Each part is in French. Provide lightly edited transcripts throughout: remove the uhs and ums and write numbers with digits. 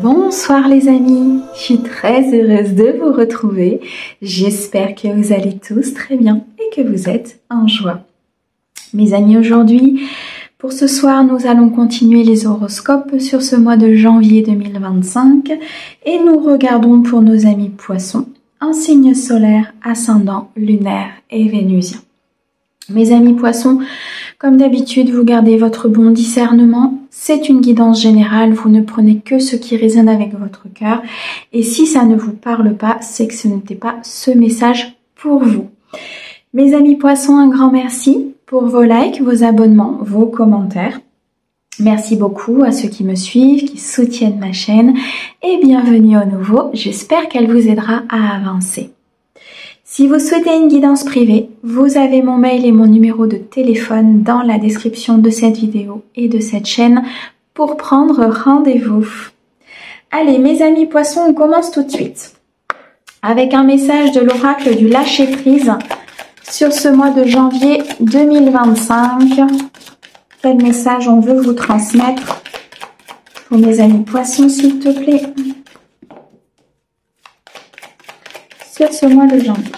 Bonsoir les amis, je suis très heureuse de vous retrouver. J'espère que vous allez tous très bien et que vous êtes en joie. Mes amis, aujourd'hui, pour ce soir, nous allons continuer les horoscopes sur ce mois de janvier 2025 et nous regardons pour nos amis poissons un signe solaire, ascendant, lunaire et vénusien. Mes amis poissons, comme d'habitude, vous gardez votre bon discernement. C'est une guidance générale, vous ne prenez que ce qui résonne avec votre cœur. Et si ça ne vous parle pas, c'est que ce n'était pas ce message pour vous. Mes amis poissons, un grand merci pour vos likes, vos abonnements, vos commentaires. Merci beaucoup à ceux qui me suivent, qui soutiennent ma chaîne. Et bienvenue au nouveau, j'espère qu'elle vous aidera à avancer. Si vous souhaitez une guidance privée, vous avez mon mail et mon numéro de téléphone dans la description de cette vidéo et de cette chaîne pour prendre rendez-vous. Allez, mes amis poissons, on commence tout de suite avec un message de l'oracle du lâcher-prise sur ce mois de janvier 2025. Quel message on veut vous transmettre pour mes amis poissons, s'il te plaît, sur ce mois de janvier.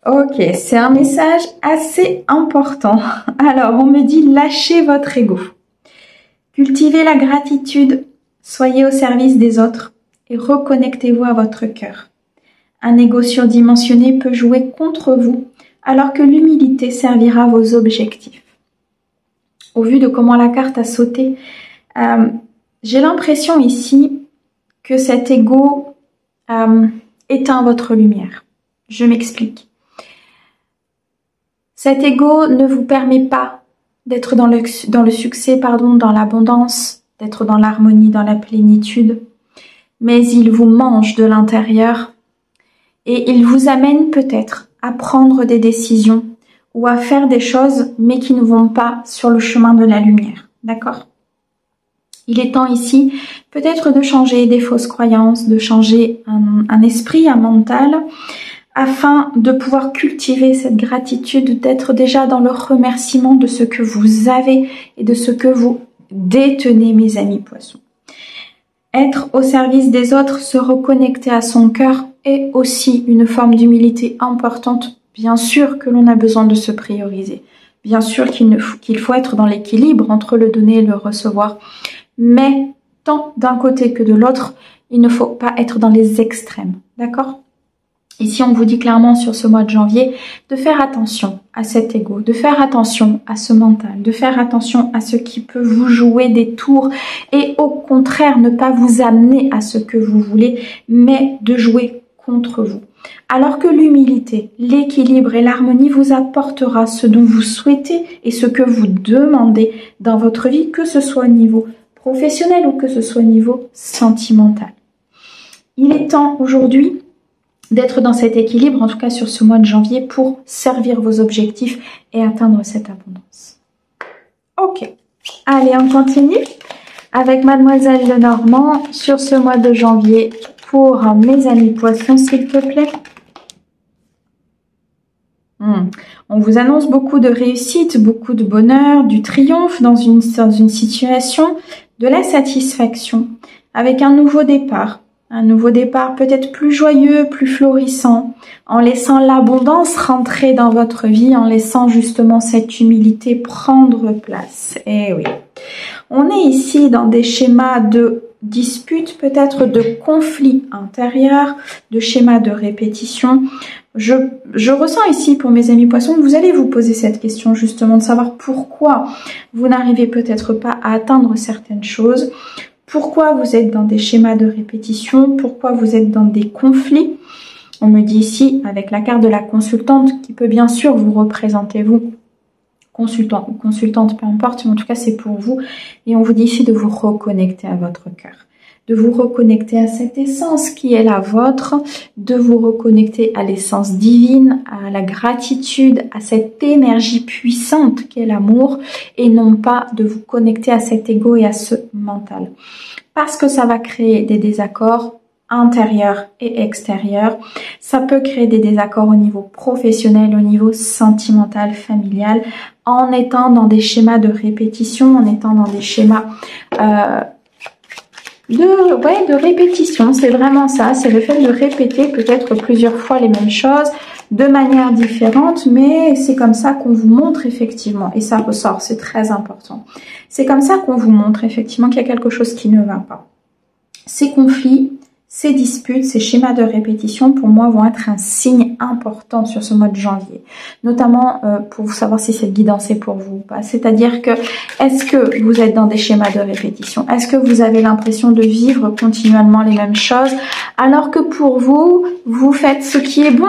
Ok, c'est un message assez important. Alors, on me dit lâchez votre ego. Cultivez la gratitude, soyez au service des autres et reconnectez-vous à votre cœur. Un ego surdimensionné peut jouer contre vous alors que l'humilité servira vos objectifs. Au vu de comment la carte a sauté, j'ai l'impression ici que cet ego éteint votre lumière. Je m'explique. Cet ego ne vous permet pas d'être dans le succès, dans l'abondance, d'être dans l'harmonie, dans la plénitude, mais il vous mange de l'intérieur et il vous amène peut-être à prendre des décisions ou à faire des choses, mais qui ne vont pas sur le chemin de la lumière. D'accord ? Il est temps ici peut-être de changer des fausses croyances, de changer un esprit, un mental, afin de pouvoir cultiver cette gratitude, d'être déjà dans le remerciement de ce que vous avez et de ce que vous détenez, mes amis poissons. Être au service des autres, se reconnecter à son cœur est aussi une forme d'humilité importante. Bien sûr que l'on a besoin de se prioriser. Bien sûr qu'il faut être dans l'équilibre entre le donner et le recevoir. Mais tant d'un côté que de l'autre, il ne faut pas être dans les extrêmes. D'accord ? Ici, on vous dit clairement sur ce mois de janvier de faire attention à cet ego, de faire attention à ce mental, de faire attention à ce qui peut vous jouer des tours et au contraire ne pas vous amener à ce que vous voulez, mais de jouer contre vous. Alors que l'humilité, l'équilibre et l'harmonie vous apportera ce dont vous souhaitez et ce que vous demandez dans votre vie, que ce soit au niveau professionnel ou que ce soit au niveau sentimental. Il est temps aujourd'hui d'être dans cet équilibre, en tout cas sur ce mois de janvier, pour servir vos objectifs et atteindre cette abondance. Ok, allez, on continue avec Mademoiselle Lenormand sur ce mois de janvier pour mes amis poissons, s'il te plaît. On vous annonce beaucoup de réussite, beaucoup de bonheur, du triomphe dans une situation, de la satisfaction, avec un nouveau départ. Un nouveau départ peut-être plus joyeux, plus florissant, en laissant l'abondance rentrer dans votre vie, en laissant justement cette humilité prendre place. Eh oui, on est ici dans des schémas de disputes, peut-être de conflits intérieurs, de schémas de répétition. Je ressens ici pour mes amis poissons que vous allez vous poser cette question justement de savoir pourquoi vous n'arrivez peut-être pas à atteindre certaines choses. Pourquoi vous êtes dans des schémas de répétition? Pourquoi vous êtes dans des conflits? On me dit ici, avec la carte de la consultante, qui peut bien sûr vous représenter, vous, consultant ou consultante, peu importe, mais en tout cas c'est pour vous. Et on vous dit ici de vous reconnecter à votre cœur, de vous reconnecter à cette essence qui est la vôtre, de vous reconnecter à l'essence divine, à la gratitude, à cette énergie puissante qu'est l'amour, et non pas de vous connecter à cet ego et à ce mental. Parce que ça va créer des désaccords, intérieur et extérieur. Ça peut créer des désaccords au niveau professionnel, au niveau sentimental, familial, en étant dans des schémas de répétition, en étant dans des schémas de répétition. C'est vraiment ça, c'est le fait de répéter peut-être plusieurs fois les mêmes choses de manière différente, mais c'est comme ça qu'on vous montre effectivement, et ça ressort, c'est très important. C'est comme ça qu'on vous montre effectivement qu'il y a quelque chose qui ne va pas. Ces conflits, ces disputes, ces schémas de répétition, pour moi, vont être un signe important sur ce mois de janvier. Notamment pour savoir si cette guidance est pour vous ou pas. C'est-à-dire que, est-ce que vous êtes dans des schémas de répétition? Est-ce que vous avez l'impression de vivre continuellement les mêmes choses? Alors que pour vous, vous faites ce qui est bon.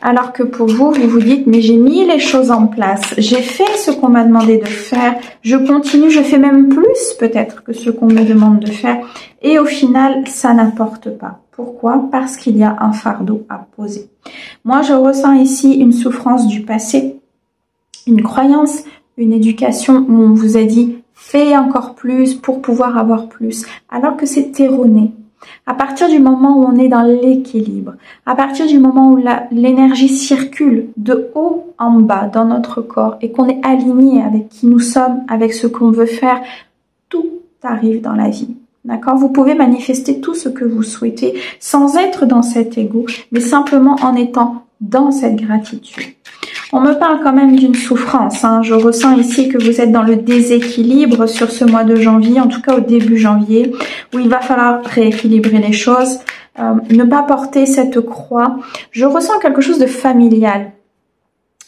Alors que pour vous, vous vous dites, mais j'ai mis les choses en place. J'ai fait ce qu'on m'a demandé de faire. Je continue, je fais même plus peut-être que ce qu'on me demande de faire. Et au final, ça n'apporte pas. Pourquoi? Parce qu'il y a un fardeau à poser. Moi, je ressens ici une souffrance du passé, une croyance, une éducation où on vous a dit « fais encore plus pour pouvoir avoir plus », alors que c'est erroné. À partir du moment où on est dans l'équilibre, à partir du moment où l'énergie circule de haut en bas dans notre corps et qu'on est aligné avec qui nous sommes, avec ce qu'on veut faire, tout arrive dans la vie. D'accord? Vous pouvez manifester tout ce que vous souhaitez sans être dans cet ego, mais simplement en étant dans cette gratitude. On me parle quand même d'une souffrance. Je ressens ici que vous êtes dans le déséquilibre sur ce mois de janvier, en tout cas au début janvier, où il va falloir rééquilibrer les choses, ne pas porter cette croix. Je ressens quelque chose de familial.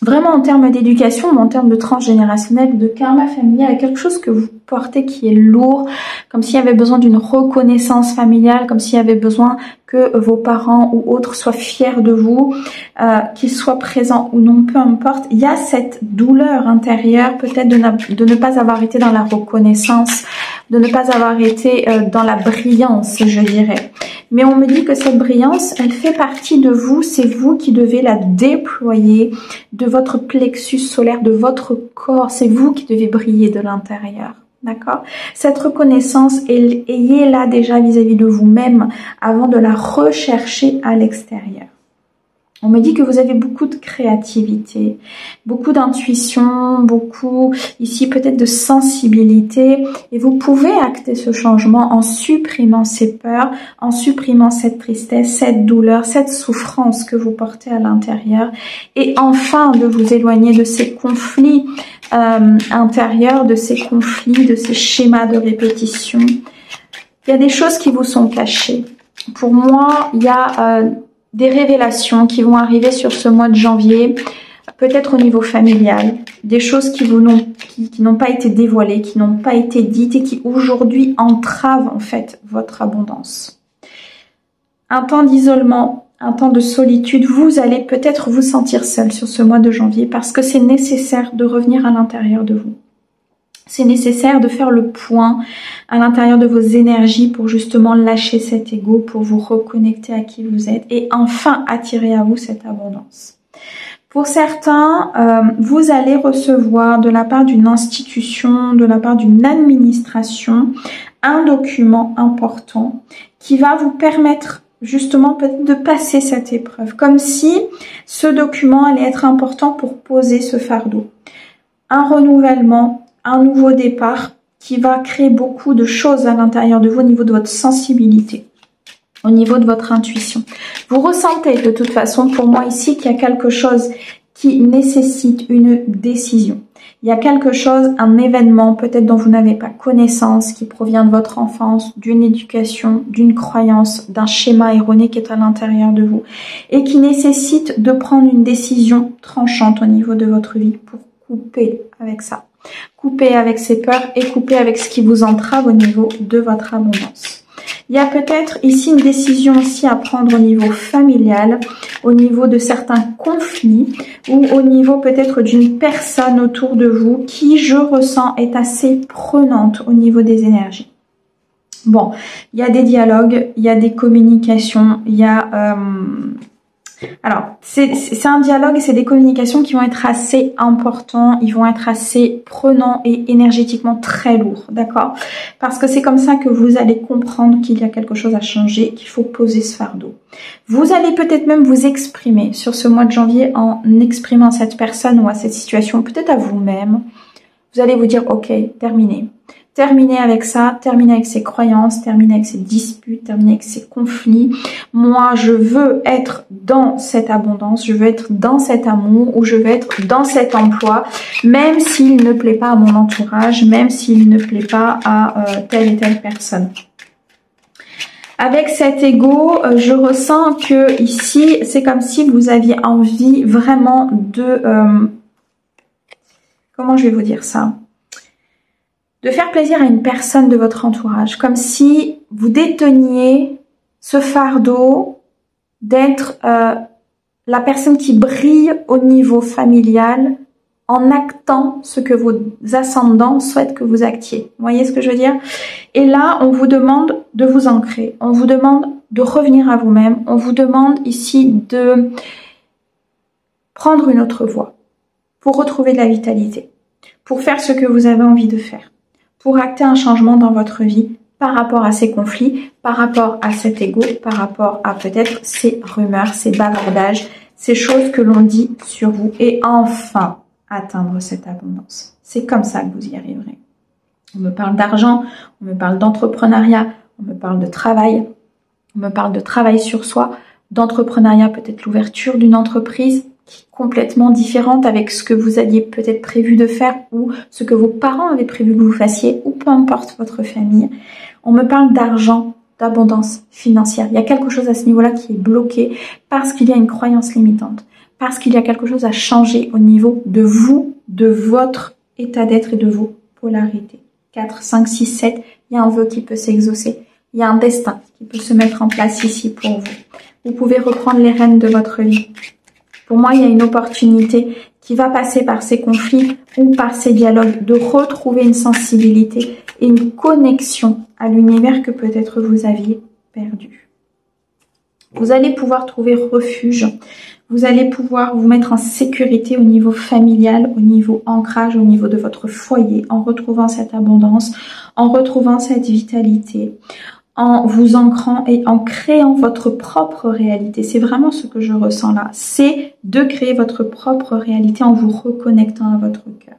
Vraiment en termes d'éducation ou en termes de transgénérationnel, de karma familial, quelque chose que vous portez qui est lourd, comme s'il y avait besoin d'une reconnaissance familiale, comme s'il y avait besoin que vos parents ou autres soient fiers de vous, qu'ils soient présents ou non, peu importe. Il y a cette douleur intérieure peut-être de ne pas avoir été dans la reconnaissance, de ne pas avoir été dans la brillance, je dirais. Mais on me dit que cette brillance, elle fait partie de vous, c'est vous qui devez la déployer de votre plexus solaire, de votre corps, c'est vous qui devez briller de l'intérieur. D'accord? Cette reconnaissance, ayez-la déjà vis-à-vis de vous-même avant de la rechercher à l'extérieur. On me dit que vous avez beaucoup de créativité, beaucoup d'intuition, beaucoup ici peut-être de sensibilité et vous pouvez acter ce changement en supprimant ces peurs, en supprimant cette tristesse, cette douleur, cette souffrance que vous portez à l'intérieur et enfin de vous éloigner de ces conflits intérieurs, de ces conflits, de ces schémas de répétition. Il y a des choses qui vous sont cachées. Pour moi, il y a des révélations qui vont arriver sur ce mois de janvier, peut-être au niveau familial, des choses qui n'ont pas été dévoilées, qui n'ont pas été dites et qui aujourd'hui entravent en fait votre abondance. Un temps d'isolement, un temps de solitude, vous allez peut-être vous sentir seul sur ce mois de janvier parce que c'est nécessaire de revenir à l'intérieur de vous. C'est nécessaire de faire le point à l'intérieur de vos énergies pour justement lâcher cet ego, pour vous reconnecter à qui vous êtes et enfin attirer à vous cette abondance. Pour certains, vous allez recevoir de la part d'une institution, de la part d'une administration, un document important qui va vous permettre justement peut-être de passer cette épreuve, comme si ce document allait être important pour poser ce fardeau. Un renouvellement, un nouveau départ qui va créer beaucoup de choses à l'intérieur de vous au niveau de votre sensibilité, au niveau de votre intuition. Vous ressentez de toute façon pour moi ici qu'il y a quelque chose qui nécessite une décision. Il y a quelque chose, un événement peut-être dont vous n'avez pas connaissance, qui provient de votre enfance, d'une éducation, d'une croyance, d'un schéma erroné qui est à l'intérieur de vous et qui nécessite de prendre une décision tranchante au niveau de votre vie pour couper avec ça. Couper avec ces peurs et couper avec ce qui vous entrave au niveau de votre abondance. Il y a peut-être ici une décision aussi à prendre au niveau familial, au niveau de certains conflits ou au niveau peut-être d'une personne autour de vous qui, je ressens, est assez prenante au niveau des énergies. Bon, il y a des dialogues, il y a des communications, il y a Alors, c'est un dialogue et c'est des communications qui vont être assez importants, ils vont être assez prenants et énergétiquement très lourds, d'accord? Parce que c'est comme ça que vous allez comprendre qu'il y a quelque chose à changer, qu'il faut poser ce fardeau. Vous allez peut-être même vous exprimer sur ce mois de janvier en exprimant à cette personne ou à cette situation, peut-être à vous-même. Vous allez vous dire, ok, terminé. Terminer avec ça, terminer avec ses croyances, terminer avec ses disputes, terminer avec ses conflits. Moi, je veux être dans cette abondance, je veux être dans cet amour ou je veux être dans cet emploi, même s'il ne plaît pas à mon entourage, même s'il ne plaît pas à telle et telle personne. Avec cet ego, je ressens que ici, c'est comme si vous aviez envie vraiment de... comment je vais vous dire ça ? De faire plaisir à une personne de votre entourage, comme si vous déteniez ce fardeau d'être la personne qui brille au niveau familial en actant ce que vos ascendants souhaitent que vous actiez. Vous voyez ce que je veux dire? Et là, on vous demande de vous ancrer, on vous demande de revenir à vous-même, on vous demande ici de prendre une autre voie pour retrouver de la vitalité, pour faire ce que vous avez envie de faire, pour acter un changement dans votre vie par rapport à ces conflits, par rapport à cet ego, par rapport à peut-être ces rumeurs, ces bavardages, ces choses que l'on dit sur vous et enfin atteindre cette abondance. C'est comme ça que vous y arriverez. On me parle d'argent, on me parle d'entrepreneuriat, on me parle de travail, on me parle de travail sur soi, d'entrepreneuriat, peut-être l'ouverture d'une entreprise qui est complètement différente avec ce que vous aviez peut-être prévu de faire ou ce que vos parents avaient prévu que vous fassiez ou peu importe votre famille. On me parle d'argent, d'abondance financière. Il y a quelque chose à ce niveau-là qui est bloqué parce qu'il y a une croyance limitante, parce qu'il y a quelque chose à changer au niveau de vous, de votre état d'être et de vos polarités. 4, 5, 6, 7, il y a un vœu qui peut s'exaucer. Il y a un destin qui peut se mettre en place ici pour vous. Vous pouvez reprendre les rênes de votre vie. Pour moi, il y a une opportunité qui va passer par ces conflits ou par ces dialogues, de retrouver une sensibilité et une connexion à l'univers que peut-être vous aviez perdu. Vous allez pouvoir trouver refuge, vous allez pouvoir vous mettre en sécurité au niveau familial, au niveau ancrage, au niveau de votre foyer, en retrouvant cette abondance, en retrouvant cette vitalité, en vous ancrant et en créant votre propre réalité. C'est vraiment ce que je ressens là. C'est de créer votre propre réalité en vous reconnectant à votre cœur.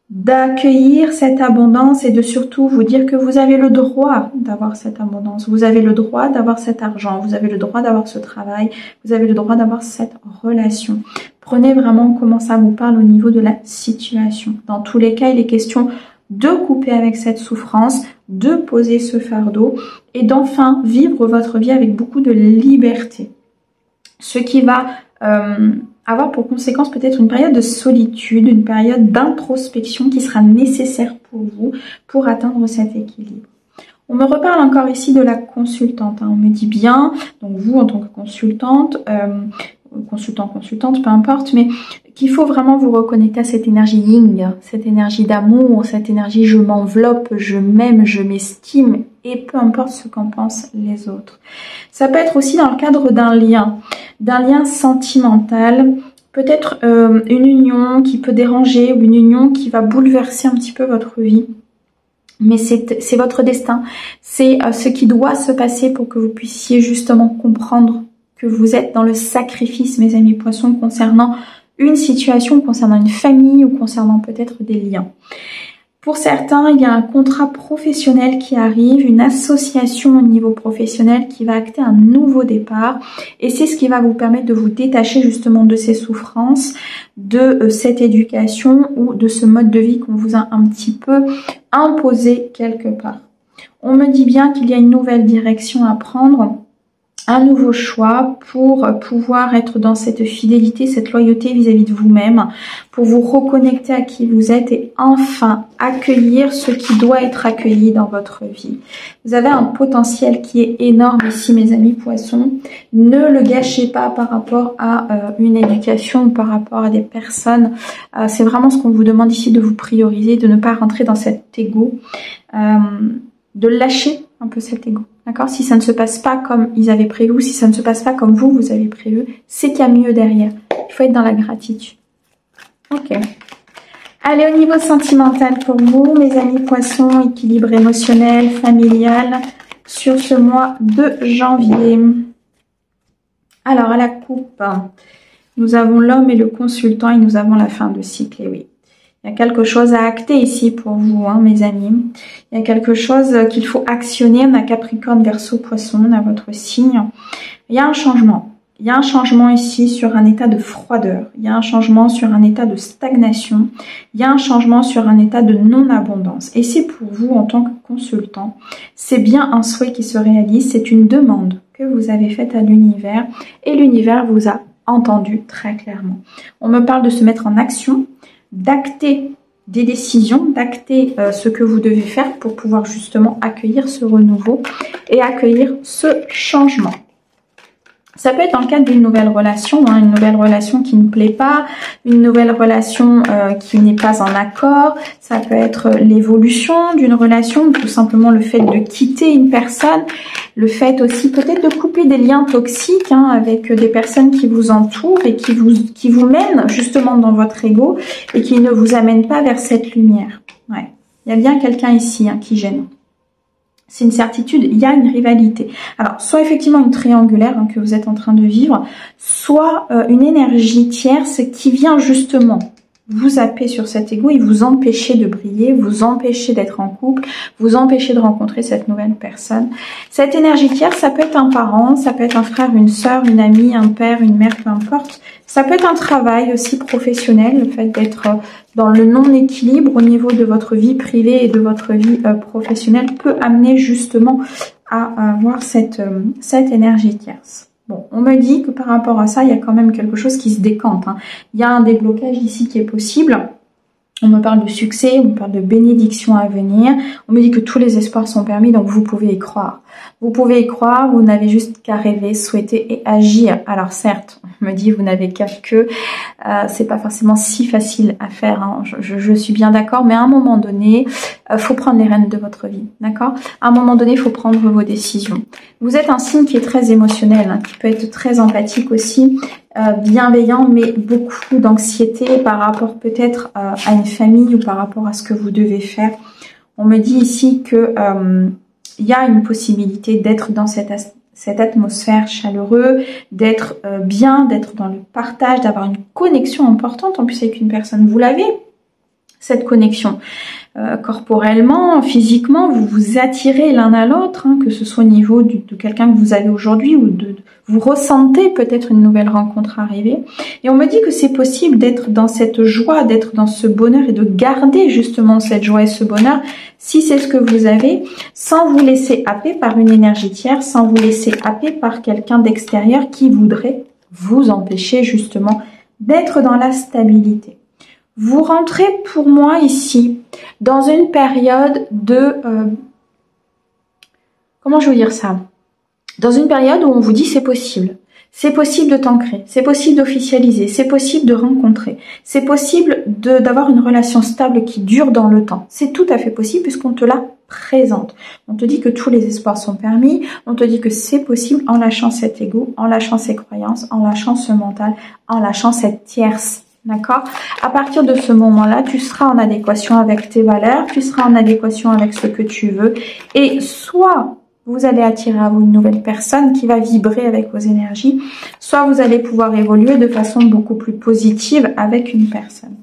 D'accueillir cette abondance et de surtout vous dire que vous avez le droit d'avoir cette abondance. Vous avez le droit d'avoir cet argent. Vous avez le droit d'avoir ce travail. Vous avez le droit d'avoir cette relation. Prenez vraiment comment ça vous parle au niveau de la situation. Dans tous les cas, il est question de couper avec cette souffrance, de poser ce fardeau et d'enfin vivre votre vie avec beaucoup de liberté. Ce qui va avoir pour conséquence peut-être une période de solitude, une période d'introspection qui sera nécessaire pour vous pour atteindre cet équilibre. On me reparle encore ici de la consultante. On me dit bien, donc vous en tant que consultante, consultante, peu importe, mais qu'il faut vraiment vous reconnecter à cette énergie yin, cette énergie d'amour, cette énergie je m'enveloppe, je m'aime, je m'estime et peu importe ce qu'en pensent les autres. Ça peut être aussi dans le cadre d'un lien sentimental, peut-être une union qui peut déranger ou une union qui va bouleverser un petit peu votre vie. Mais c'est votre destin, c'est ce qui doit se passer pour que vous puissiez justement comprendre que vous êtes dans le sacrifice, mes amis poissons, concernant une situation, concernant une famille ou concernant peut-être des liens. Pour certains, il y a un contrat professionnel qui arrive, une association au niveau professionnel qui va acter un nouveau départ et c'est ce qui va vous permettre de vous détacher justement de ces souffrances, de cette éducation ou de ce mode de vie qu'on vous a un petit peu imposé quelque part. On me dit bien qu'il y a une nouvelle direction à prendre, un nouveau choix pour pouvoir être dans cette fidélité, cette loyauté vis-à-vis de vous-même, pour vous reconnecter à qui vous êtes et enfin accueillir ce qui doit être accueilli dans votre vie. Vous avez un potentiel qui est énorme ici, mes amis poissons. Ne le gâchez pas par rapport à une éducation ou par rapport à des personnes. C'est vraiment ce qu'on vous demande ici, de vous prioriser, de ne pas rentrer dans cet ego. de lâcher un peu cet ego. D'accord? Si ça ne se passe pas comme ils avaient prévu, ou si ça ne se passe pas comme vous avez prévu, c'est qu'il y a mieux derrière. Il faut être dans la gratitude. Ok. Allez, au niveau sentimental pour vous, mes amis poissons, équilibre émotionnel, familial, sur ce mois de janvier. Alors, à la coupe, nous avons l'homme et le consultant et nous avons la fin de cycle, et oui. Il y a quelque chose à acter ici pour vous, hein, mes amis. Il y a quelque chose qu'il faut actionner. On a Capricorne, Verseau, Poisson, on a votre signe. Il y a un changement. Il y a un changement ici sur un état de froideur. Il y a un changement sur un état de stagnation. Il y a un changement sur un état de non-abondance. Et c'est pour vous, en tant que consultant, c'est bien un souhait qui se réalise. C'est une demande que vous avez faite à l'univers. Et l'univers vous a entendu très clairement. On me parle de se mettre en action, d'acter des décisions, d'acter ce que vous devez faire pour pouvoir justement accueillir ce renouveau et accueillir ce changement. Ça peut être dans le cadre d'une nouvelle relation, hein, une nouvelle relation qui ne plaît pas, une nouvelle relation qui n'est pas en accord. Ça peut être l'évolution d'une relation, tout simplement le fait de quitter une personne, le fait aussi peut-être de couper des liens toxiques hein, avec des personnes qui vous entourent et qui vous mènent justement dans votre ego et qui ne vous amènent pas vers cette lumière. Ouais. Il y a bien quelqu'un ici hein, qui gêne. C'est une certitude, il y a une rivalité. Alors, soit effectivement une triangulaire hein, que vous êtes en train de vivre, soit une énergie tierce qui vient justement vous zapper sur cet ego et vous empêcher de briller, vous empêcher d'être en couple, vous empêcher de rencontrer cette nouvelle personne. Cette énergie tierce, ça peut être un parent, ça peut être un frère, une sœur, une amie, un père, une mère, peu importe. Ça peut être un travail aussi professionnel, le fait d'être dans le non-équilibre au niveau de votre vie privée et de votre vie professionnelle peut amener justement à avoir cette énergie tierce. Bon, on me dit que par rapport à ça, il y a quand même quelque chose qui se décante. Hein. Il y a un déblocage ici qui est possible. On me parle de succès, on me parle de bénédiction à venir. On me dit que tous les espoirs sont permis, donc vous pouvez y croire. Vous pouvez y croire, vous n'avez juste qu'à rêver, souhaiter et agir. Alors certes, on me dit vous n'avez qu'à que, c'est pas forcément si facile à faire, hein. Je suis bien d'accord, mais à un moment donné, faut prendre les rênes de votre vie, d'accord? À un moment donné, il faut prendre vos décisions. Vous êtes un signe qui est très émotionnel, hein, qui peut être très empathique aussi, bienveillant, mais beaucoup d'anxiété par rapport peut-être à une famille ou par rapport à ce que vous devez faire. On me dit ici que il y a une possibilité d'être dans cette atmosphère chaleureuse, d'être bien, d'être dans le partage, d'avoir une connexion importante en plus avec une personne. Vous l'avez, cette connexion. Corporellement, physiquement, vous vous attirez l'un à l'autre, hein, que ce soit au niveau de quelqu'un que vous avez aujourd'hui ou vous ressentez peut-être une nouvelle rencontre arriver. Et on me dit que c'est possible d'être dans cette joie, d'être dans ce bonheur et de garder justement cette joie et ce bonheur si c'est ce que vous avez, sans vous laisser happer par une énergie tierce, sans vous laisser happer par quelqu'un d'extérieur qui voudrait vous empêcher justement d'être dans la stabilité. Vous rentrez pour moi ici dans une période de... comment je veux dire ça? Dans une période où on vous dit c'est possible. C'est possible de t'ancrer, c'est possible d'officialiser, c'est possible de rencontrer, c'est possible d'avoir une relation stable qui dure dans le temps. C'est tout à fait possible puisqu'on te la présente. On te dit que tous les espoirs sont permis, on te dit que c'est possible en lâchant cet ego, en lâchant ses croyances, en lâchant ce mental, en lâchant cette tierce. D'accord? À partir de ce moment-là, tu seras en adéquation avec tes valeurs, tu seras en adéquation avec ce que tu veux. Et soit vous allez attirer à vous une nouvelle personne qui va vibrer avec vos énergies, soit vous allez pouvoir évoluer de façon beaucoup plus positive avec une personne.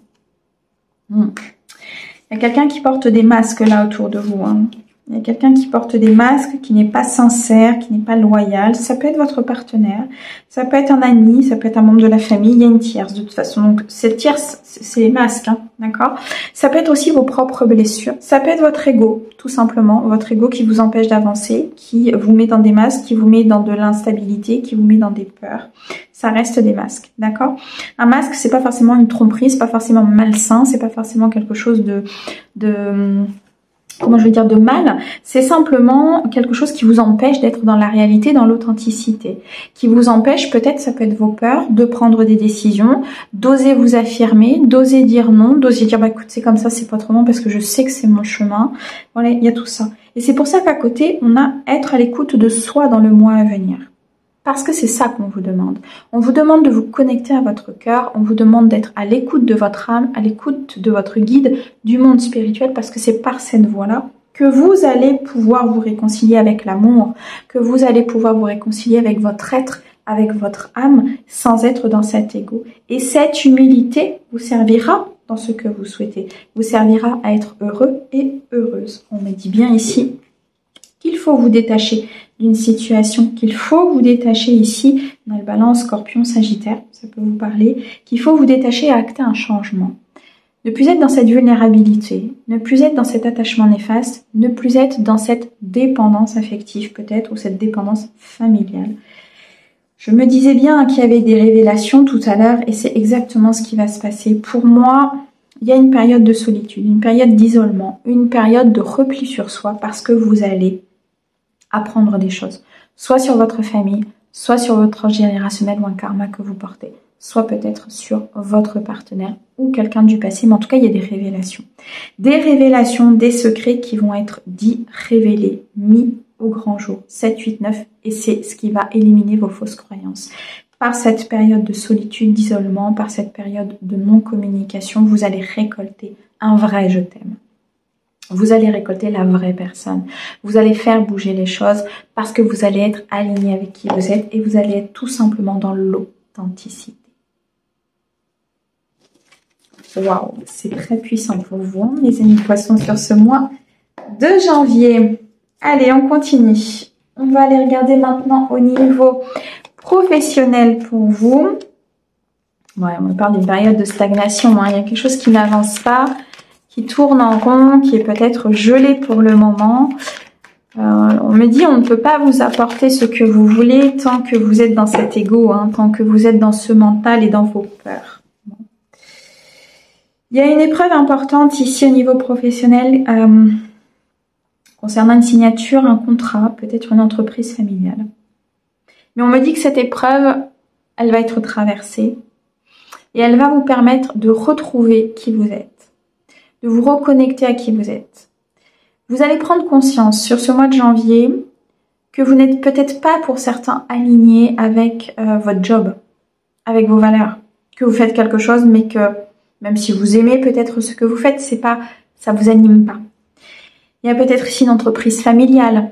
Il y a quelqu'un qui porte des masques là autour de vous, hein. Il y a quelqu'un qui porte des masques, qui n'est pas sincère, qui n'est pas loyal. Ça peut être votre partenaire, ça peut être un ami, ça peut être un membre de la famille. Il y a une tierce de toute façon. Donc cette tierce, c'est les masques, hein, d'accord? Ça peut être aussi vos propres blessures. Ça peut être votre ego, tout simplement. Votre ego qui vous empêche d'avancer, qui vous met dans des masques, qui vous met dans de l'instabilité, qui vous met dans des peurs. Ça reste des masques, d'accord? Un masque, c'est pas forcément une tromperie, c'est pas forcément malsain, c'est pas forcément quelque chose comment je vais dire, de mal, c'est simplement quelque chose qui vous empêche d'être dans la réalité, dans l'authenticité, qui vous empêche, peut-être ça peut être vos peurs, de prendre des décisions, d'oser vous affirmer, d'oser dire non, d'oser dire bah écoute c'est comme ça, c'est pas autrement parce que je sais que c'est mon chemin. Voilà, il y a tout ça. Et c'est pour ça qu'à côté, on a être à l'écoute de soi dans le mois à venir. Parce que c'est ça qu'on vous demande. On vous demande de vous connecter à votre cœur, on vous demande d'être à l'écoute de votre âme, à l'écoute de votre guide, du monde spirituel, parce que c'est par cette voie-là que vous allez pouvoir vous réconcilier avec l'amour, que vous allez pouvoir vous réconcilier avec votre être, avec votre âme, sans être dans cet ego. Et cette humilité vous servira dans ce que vous souhaitez, vous servira à être heureux et heureuse. On me dit bien ici qu'il faut vous détacher d'une situation, qu'il faut vous détacher ici, dans le balance Scorpion, Sagittaire, ça peut vous parler, qu'il faut vous détacher et acter un changement. Ne plus être dans cette vulnérabilité, ne plus être dans cet attachement néfaste, ne plus être dans cette dépendance affective peut-être, ou cette dépendance familiale. Je me disais bien qu'il y avait des révélations tout à l'heure, et c'est exactement ce qui va se passer. Pour moi, il y a une période de solitude, une période d'isolement, une période de repli sur soi, parce que vous allez apprendre des choses, soit sur votre famille, soit sur votre générationnel ou un karma que vous portez, soit peut-être sur votre partenaire ou quelqu'un du passé, mais en tout cas il y a des révélations. Des révélations, des secrets qui vont être dits, révélés, mis au grand jour, 7, 8, 9, et c'est ce qui va éliminer vos fausses croyances. Par cette période de solitude, d'isolement, par cette période de non-communication, vous allez récolter un vrai « je t'aime ». Vous allez récolter la vraie personne. Vous allez faire bouger les choses parce que vous allez être aligné avec qui vous êtes et vous allez être tout simplement dans l'authenticité. Waouh, c'est très puissant pour vous, les amis poissons, sur ce mois de janvier. Allez, on continue. On va aller regarder maintenant au niveau professionnel pour vous. Ouais, on me parle d'une période de stagnation. Hein. Il y a quelque chose qui n'avance pas, qui tourne en rond, qui est peut-être gelé pour le moment. On me dit on ne peut pas vous apporter ce que vous voulez tant que vous êtes dans cet ego, hein, tant que vous êtes dans ce mental et dans vos peurs. Bon. Il y a une épreuve importante ici au niveau professionnel concernant une signature, un contrat, peut-être une entreprise familiale. Mais on me dit que cette épreuve, elle va être traversée et elle va vous permettre de retrouver qui vous êtes, de vous reconnecter à qui vous êtes. Vous allez prendre conscience sur ce mois de janvier que vous n'êtes peut-être pas pour certains alignés avec votre job, avec vos valeurs, que vous faites quelque chose mais que même si vous aimez peut-être ce que vous faites, c'est pas, ça vous anime pas. Il y a peut-être ici une entreprise familiale.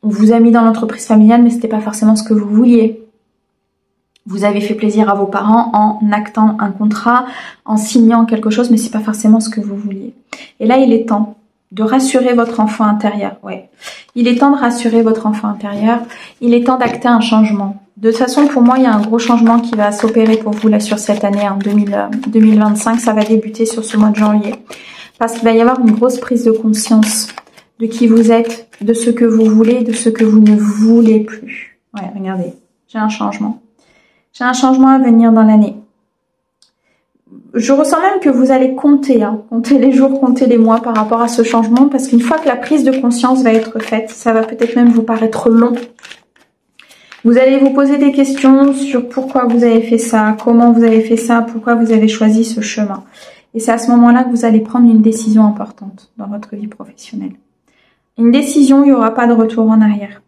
On vous a mis dans l'entreprise familiale mais c'était pas forcément ce que vous vouliez. Vous avez fait plaisir à vos parents en actant un contrat, en signant quelque chose, mais c'est pas forcément ce que vous vouliez. Et là, il est temps de rassurer votre enfant intérieur. Ouais, il est temps de rassurer votre enfant intérieur. Il est temps d'acter un changement. De toute façon, pour moi, il y a un gros changement qui va s'opérer pour vous là sur cette année, en 2025. Ça va débuter sur ce mois de janvier. Parce qu'il va y avoir une grosse prise de conscience de qui vous êtes, de ce que vous voulez, de ce que vous ne voulez plus. Ouais, regardez, j'ai un changement. J'ai un changement à venir dans l'année. Je ressens même que vous allez compter, hein, compter les jours, compter les mois par rapport à ce changement, parce qu'une fois que la prise de conscience va être faite, ça va peut-être même vous paraître long. Vous allez vous poser des questions sur pourquoi vous avez fait ça, comment vous avez fait ça, pourquoi vous avez choisi ce chemin. Et c'est à ce moment-là que vous allez prendre une décision importante dans votre vie professionnelle. Une décision, il n'y aura pas de retour en arrière.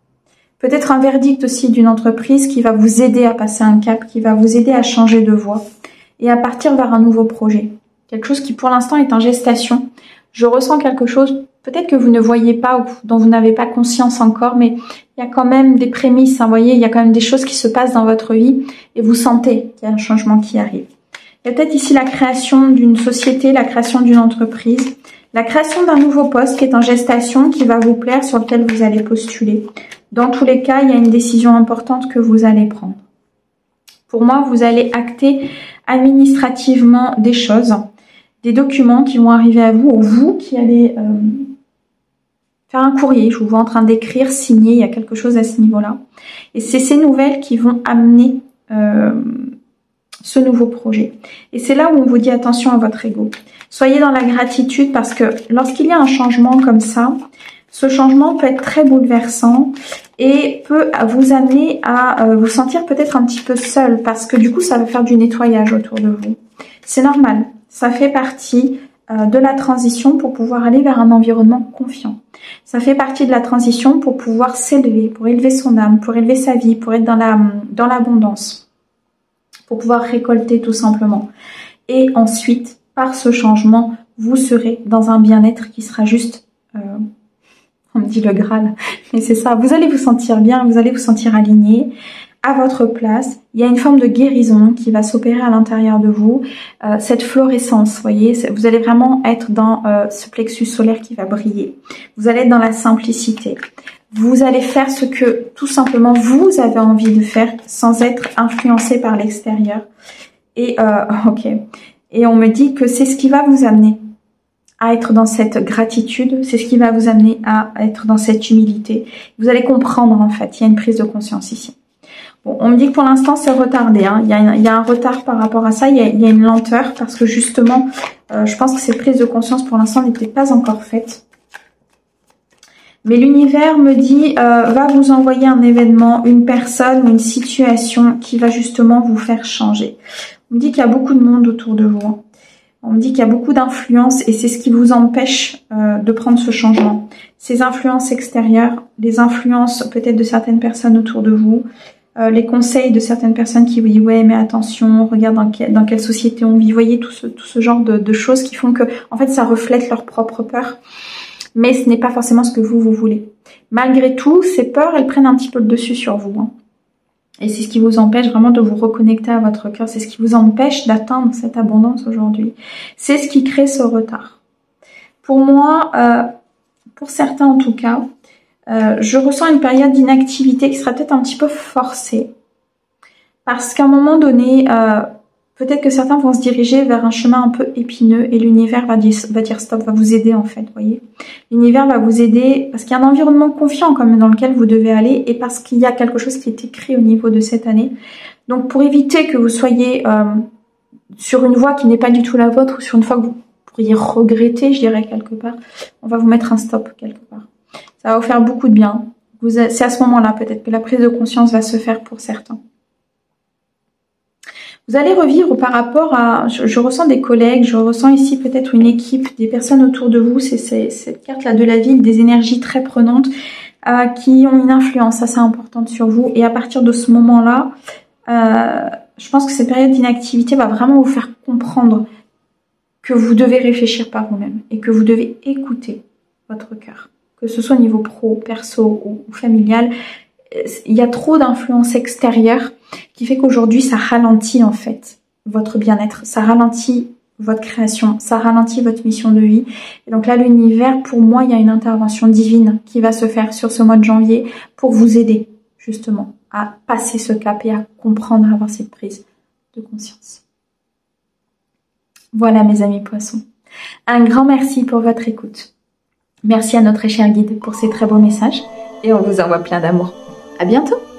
Peut-être un verdict aussi d'une entreprise qui va vous aider à passer un cap, qui va vous aider à changer de voie et à partir vers un nouveau projet. Quelque chose qui pour l'instant est en gestation. Je ressens quelque chose, peut-être que vous ne voyez pas ou dont vous n'avez pas conscience encore, mais il y a quand même des prémices, hein, vous voyez, il y a quand même des choses qui se passent dans votre vie et vous sentez qu'il y a un changement qui arrive. Il y a peut-être ici la création d'une société, la création d'une entreprise, la création d'un nouveau poste qui est en gestation, qui va vous plaire, sur lequel vous allez postuler. Dans tous les cas, il y a une décision importante que vous allez prendre. Pour moi, vous allez acter administrativement des choses, des documents qui vont arriver à vous, ou vous qui allez faire un courrier. Je vous vois en train d'écrire, signer, il y a quelque chose à ce niveau-là. Et c'est ces nouvelles qui vont amener ce nouveau projet. Et c'est là où on vous dit attention à votre ego. Soyez dans la gratitude parce que lorsqu'il y a un changement comme ça, ce changement peut être très bouleversant et peut vous amener à vous sentir peut-être un petit peu seul parce que du coup, ça va faire du nettoyage autour de vous. C'est normal, ça fait partie de la transition pour pouvoir aller vers un environnement confiant. Ça fait partie de la transition pour pouvoir s'élever, pour élever son âme, pour élever sa vie, pour être dans l'abondance, pour pouvoir récolter tout simplement. Et ensuite, par ce changement, vous serez dans un bien-être qui sera juste... on me dit le Graal, mais c'est ça. Vous allez vous sentir bien, vous allez vous sentir aligné à votre place. Il y a une forme de guérison qui va s'opérer à l'intérieur de vous. Cette fluorescence, voyez, vous allez vraiment être dans ce plexus solaire qui va briller. Vous allez être dans la simplicité. Vous allez faire ce que tout simplement vous avez envie de faire sans être influencé par l'extérieur. Et ok. Et on me dit que c'est ce qui va vous amener à être dans cette gratitude, c'est ce qui va vous amener à être dans cette humilité. Vous allez comprendre en fait, il y a une prise de conscience ici. Bon, on me dit que pour l'instant c'est retardé, hein. Il y a un retard par rapport à ça, il y a une lenteur parce que justement, je pense que cette prise de conscience pour l'instant n'était pas encore faite. Mais l'univers me dit, va vous envoyer un événement, une personne ou une situation qui va justement vous faire changer. On me dit qu'il y a beaucoup de monde autour de vous. On me dit qu'il y a beaucoup d'influences et c'est ce qui vous empêche de prendre ce changement. Ces influences extérieures, les influences peut-être de certaines personnes autour de vous, les conseils de certaines personnes qui vous disent « ouais, mais attention, regarde dans quelle société on vit ». Vous voyez tout ce genre de choses qui font que, en fait, ça reflète leur propre peur. Mais ce n'est pas forcément ce que vous voulez. Malgré tout, ces peurs, elles prennent un petit peu le dessus sur vous, hein. Et c'est ce qui vous empêche vraiment de vous reconnecter à votre cœur. C'est ce qui vous empêche d'atteindre cette abondance aujourd'hui. C'est ce qui crée ce retard. Pour moi, pour certains en tout cas, je ressens une période d'inactivité qui sera peut-être un petit peu forcée. Parce qu'à un moment donné, peut-être que certains vont se diriger vers un chemin un peu épineux et l'univers va dire stop, va vous aider en fait, vous voyez. L'univers va vous aider parce qu'il y a un environnement confiant quand même dans lequel vous devez aller et parce qu'il y a quelque chose qui est écrit au niveau de cette année. Donc pour éviter que vous soyez sur une voie qui n'est pas du tout la vôtre ou sur une voie que vous pourriez regretter, je dirais quelque part, on va vous mettre un stop quelque part. Ça va vous faire beaucoup de bien. C'est à ce moment-là peut-être que la prise de conscience va se faire pour certains. Vous allez revivre par rapport à, je ressens des collègues, je ressens ici peut-être une équipe, des personnes autour de vous, c'est cette carte-là de la ville, des énergies très prenantes qui ont une influence assez importante sur vous. Et à partir de ce moment-là, je pense que cette période d'inactivité va vraiment vous faire comprendre que vous devez réfléchir par vous-même et que vous devez écouter votre cœur. Que ce soit au niveau pro, perso ou familial, il y a trop d'influence extérieure qui fait qu'aujourd'hui, ça ralentit en fait votre bien-être, ça ralentit votre création, ça ralentit votre mission de vie. Et donc là, l'univers, pour moi, il y a une intervention divine qui va se faire sur ce mois de janvier pour vous aider justement à passer ce cap et à comprendre, à avoir cette prise de conscience. Voilà mes amis poissons. Un grand merci pour votre écoute. Merci à notre cher guide pour ces très beaux messages et on vous envoie plein d'amour. À bientôt!